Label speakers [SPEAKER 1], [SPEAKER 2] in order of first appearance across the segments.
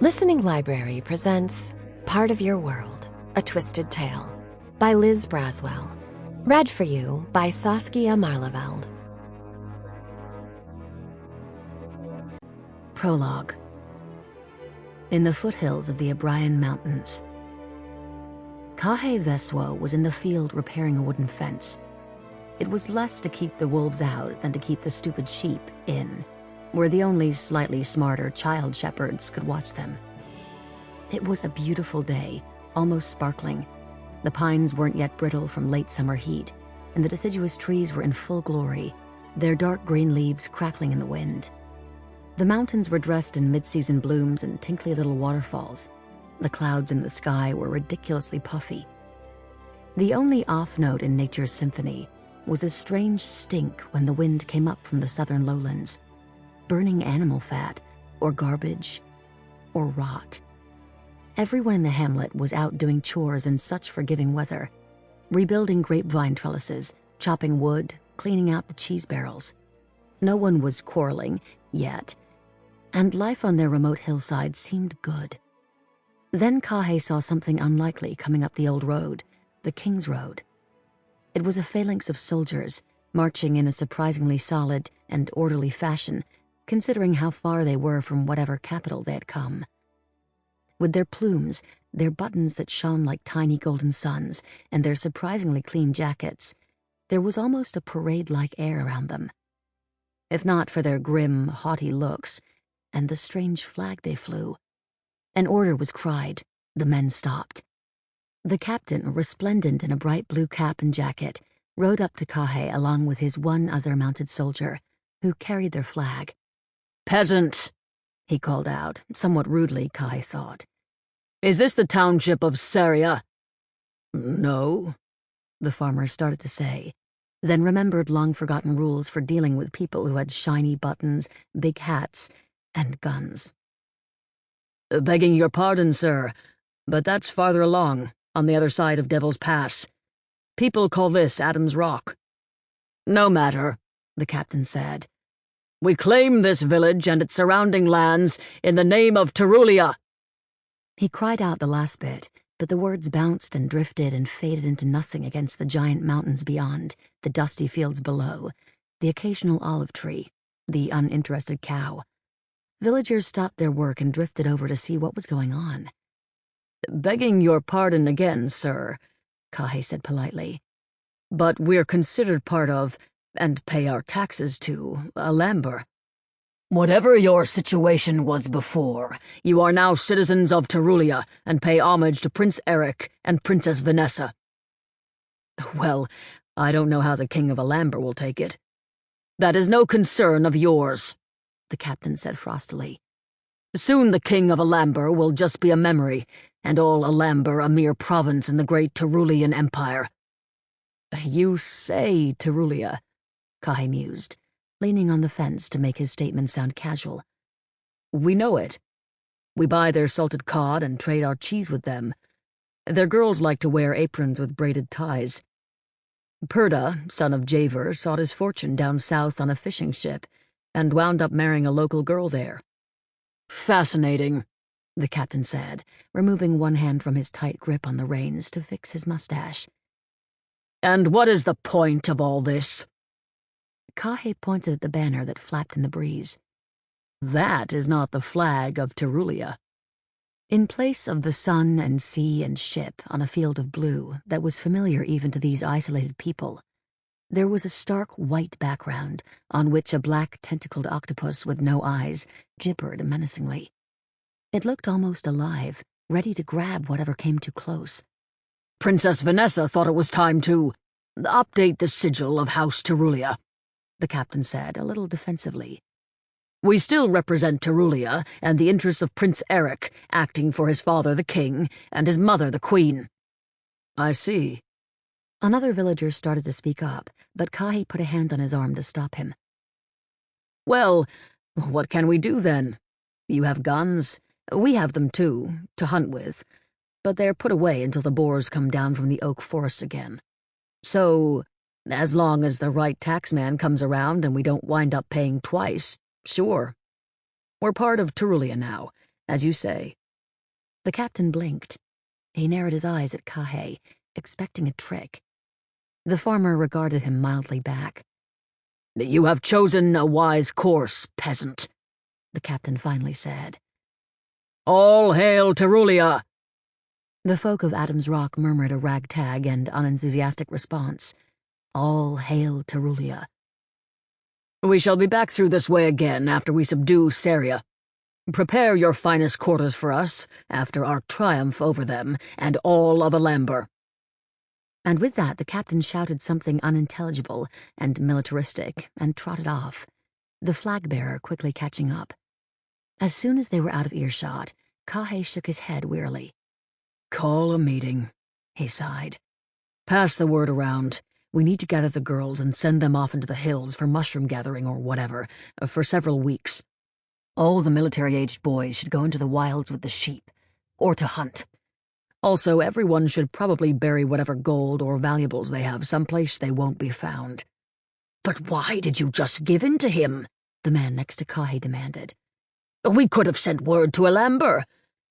[SPEAKER 1] Listening Library presents Part of Your World, A Twisted Tale by Liz Braswell. Read for you by Saskia Maarleveld. Prologue. In the foothills of the Abrian Mountains, Kahe Veswo was in the field repairing a wooden fence. It was less to keep the wolves out than to keep the stupid sheep in, where the only slightly smarter child shepherds could watch them. It was a beautiful day, almost sparkling. The pines weren't yet brittle from late summer heat, and the deciduous trees were in full glory, their dark green leaves crackling in the wind. The mountains were dressed in mid-season blooms and tinkly little waterfalls. The clouds in the sky were ridiculously puffy. The only off note in nature's symphony was a strange stink when the wind came up from the southern lowlands. Burning animal fat, or garbage, or rot. Everyone in the hamlet was out doing chores in such forgiving weather, rebuilding grapevine trellises, chopping wood, cleaning out the cheese barrels. No one was quarreling, yet, and life on their remote hillside seemed good. Then Kahe saw something unlikely coming up the old road, the King's Road. It was a phalanx of soldiers, marching in a surprisingly solid and orderly fashion, considering how far they were from whatever capital they had come. With their plumes, their buttons that shone like tiny golden suns, and their surprisingly clean jackets, there was almost a parade-like air around them. If not for their grim, haughty looks, and the strange flag they flew. An order was cried. The men stopped. The captain, resplendent in a bright blue cap and jacket, rode up to Kahe along with his one other mounted soldier, who carried their flag.
[SPEAKER 2] "Peasant,"
[SPEAKER 1] he called out, somewhat rudely, Kahe thought.
[SPEAKER 2] "Is this the township of Saria?"
[SPEAKER 1] "No," the farmer started to say, then remembered long-forgotten rules for dealing with people who had shiny buttons, big hats, and guns.
[SPEAKER 2] "Begging your pardon, sir, but that's farther along, on the other side of Devil's Pass. People call this Adam's Rock." "No matter," the captain said. "We claim this village and its surrounding lands in the name of Terulia."
[SPEAKER 1] He cried out the last bit, but the words bounced and drifted and faded into nothing against the giant mountains beyond, the dusty fields below, the occasional olive tree, the uninterested cow. Villagers stopped their work and drifted over to see what was going on.
[SPEAKER 2] "Begging your pardon again, sir,"
[SPEAKER 1] Kahe said politely.
[SPEAKER 2] "But we're considered part of, and pay our taxes to, Alamber. Whatever your situation was before, you are now citizens of Terulia and pay homage to Prince Eric and Princess Vanessa."
[SPEAKER 1] "Well, I don't know how the King of Alamber will take it."
[SPEAKER 2] "That is no concern of yours,"
[SPEAKER 1] the captain said frostily.
[SPEAKER 2] "Soon the King of Alamber will just be a memory, and all Alamber a mere province in the great Terulian Empire."
[SPEAKER 1] "You say Terulia," Kahe mused, leaning on the fence to make his statement sound casual.
[SPEAKER 2] "We know it. We buy their salted cod and trade our cheese with them. Their girls like to wear aprons with braided ties. Purda, son of Javer, sought his fortune down south on a fishing ship and wound up marrying a local girl there." "Fascinating,"
[SPEAKER 1] the captain said, removing one hand from his tight grip on the reins to fix his mustache.
[SPEAKER 2] "And what is the point of all this?"
[SPEAKER 1] Kahe pointed at the banner that flapped in the breeze.
[SPEAKER 2] "That is not the flag of Terulia."
[SPEAKER 1] In place of the sun and sea and ship on a field of blue that was familiar even to these isolated people, there was a stark white background on which a black tentacled octopus with no eyes gibbered menacingly. It looked almost alive, ready to grab whatever came too close.
[SPEAKER 2] "Princess Vanessa thought it was time to update the sigil of House Terulia,"
[SPEAKER 1] the captain said, a little defensively.
[SPEAKER 2] "We still represent Terulia and the interests of Prince Eric, acting for his father the king and his mother the queen." "I see."
[SPEAKER 1] Another villager started to speak up, but Kahe put a hand on his arm to stop him.
[SPEAKER 2] "Well, what can we do then? You have guns. We have them too, to hunt with, but they're put away until the boars come down from the oak forests again. So, as long as the right taxman comes around and we don't wind up paying twice, sure. We're part of Terulia now, As you say.
[SPEAKER 1] The captain blinked. He narrowed his eyes at Kahe, expecting a trick. The farmer regarded him mildly back.
[SPEAKER 2] You have chosen a wise course, peasant, the captain finally said. All hail Terulia!
[SPEAKER 1] The folk of Adam's Rock murmured a ragtag and unenthusiastic response. All hail Terulia.
[SPEAKER 2] We shall be back through this way again after we subdue Saria. Prepare your finest quarters for us after our triumph over them and all of Alamber.
[SPEAKER 1] And with that the captain shouted something unintelligible and militaristic and trotted off, the flag-bearer quickly catching up. As soon as they were out of earshot, Kahe shook his head wearily.
[SPEAKER 2] Call a meeting, he sighed. Pass the word around. We need to gather the girls and send them off into the hills for mushroom gathering or whatever, for several weeks. All the military-aged boys should go into the wilds with the sheep, or to hunt. Also, everyone should probably bury whatever gold or valuables they have someplace they won't be found. But why did you just give in to him? The man next to Kahe demanded. We could have sent word to Alamber.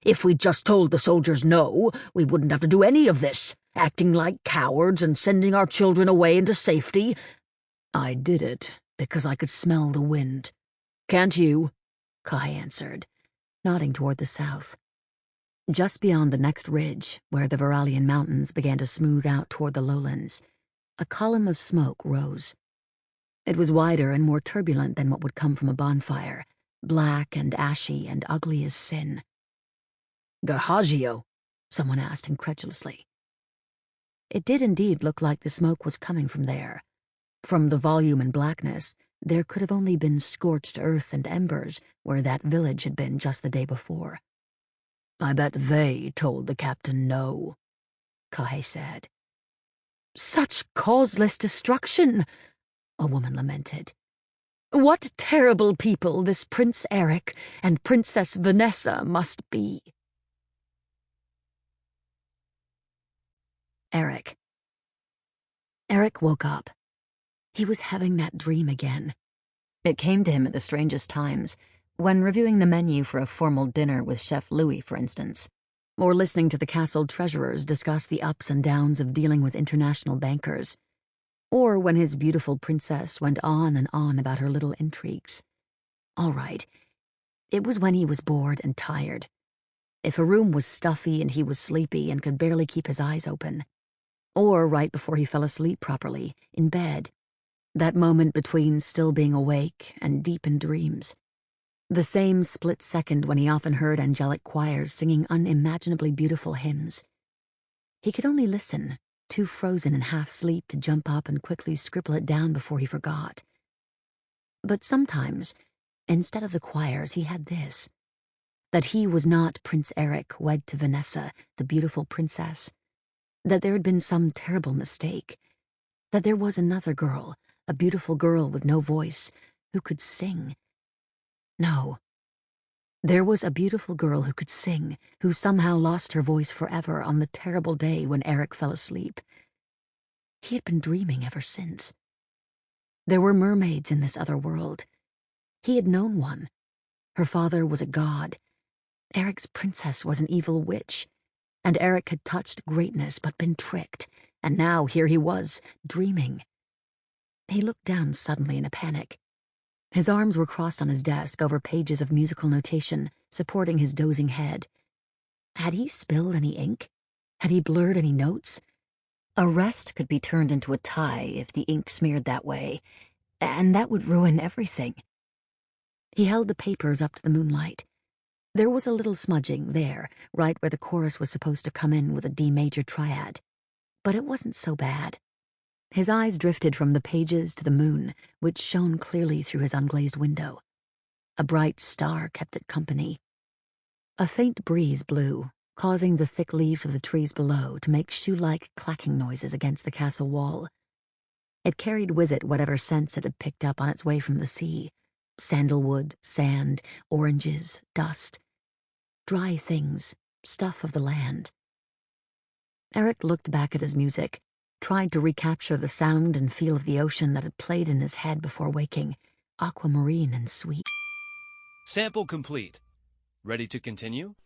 [SPEAKER 2] If we'd just told the soldiers no, we wouldn't have to do any of this, acting like cowards and sending our children away into safety. I did it because I could smell the wind. Can't you? Kahe answered, nodding toward the south.
[SPEAKER 1] Just beyond the next ridge, where the Veralian mountains began to smooth out toward the lowlands, a column of smoke rose. It was wider and more turbulent than what would come from a bonfire, black and ashy and ugly as sin.
[SPEAKER 2] Garhagio? Someone asked incredulously.
[SPEAKER 1] It did indeed look like the smoke was coming from there. From the volume and blackness, there could have only been scorched earth and embers where that village had been just the day before.
[SPEAKER 2] I bet they told the captain no, Kahe said.
[SPEAKER 1] Such causeless destruction, a woman lamented. What terrible people this Prince Eric and Princess Vanessa must be. Eric woke up. He was having that dream again. It came to him at the strangest times, when reviewing the menu for a formal dinner with Chef Louis, for instance, or listening to the castle treasurers discuss the ups and downs of dealing with international bankers, or when his beautiful princess went on and on about her little intrigues. All right, it was when he was bored and tired. If a room was stuffy and he was sleepy and could barely keep his eyes open, or right before he fell asleep properly, in bed, that moment between still being awake and deep in dreams. The same split second when he often heard angelic choirs singing unimaginably beautiful hymns. He could only listen, too frozen in half-sleep to jump up and quickly scribble it down before he forgot. But sometimes, instead of the choirs, he had this: that he was not Prince Eric wed to Vanessa, the beautiful princess, that there had been some terrible mistake, that there was another girl, a beautiful girl with no voice, who could sing. No. There was a beautiful girl who could sing, who somehow lost her voice forever on the terrible day when Eric fell asleep. He had been dreaming ever since. There were mermaids in this other world. He had known one. Her father was a god. Eric's princess was an evil witch. And Eric had touched greatness but been tricked, and now here he was, dreaming. He looked down suddenly in a panic. His arms were crossed on his desk over pages of musical notation, supporting his dozing head. Had he spilled any ink? Had he blurred any notes? A rest could be turned into a tie if the ink smeared that way, and that would ruin everything. He held the papers up to the moonlight. There was a little smudging there, right where the chorus was supposed to come in with a D major triad. But it wasn't so bad. His eyes drifted from the pages to the moon, which shone clearly through his unglazed window. A bright star kept it company. A faint breeze blew, causing the thick leaves of the trees below to make shoe-like clacking noises against the castle wall. It carried with it whatever scents it had picked up on its way from the sea: sandalwood, sand, oranges, dust. Dry things, stuff of the land. Eric looked back at his music, tried to recapture the sound and feel of the ocean that had played in his head before waking, aquamarine and sweet.
[SPEAKER 3] Sample complete. Ready to continue?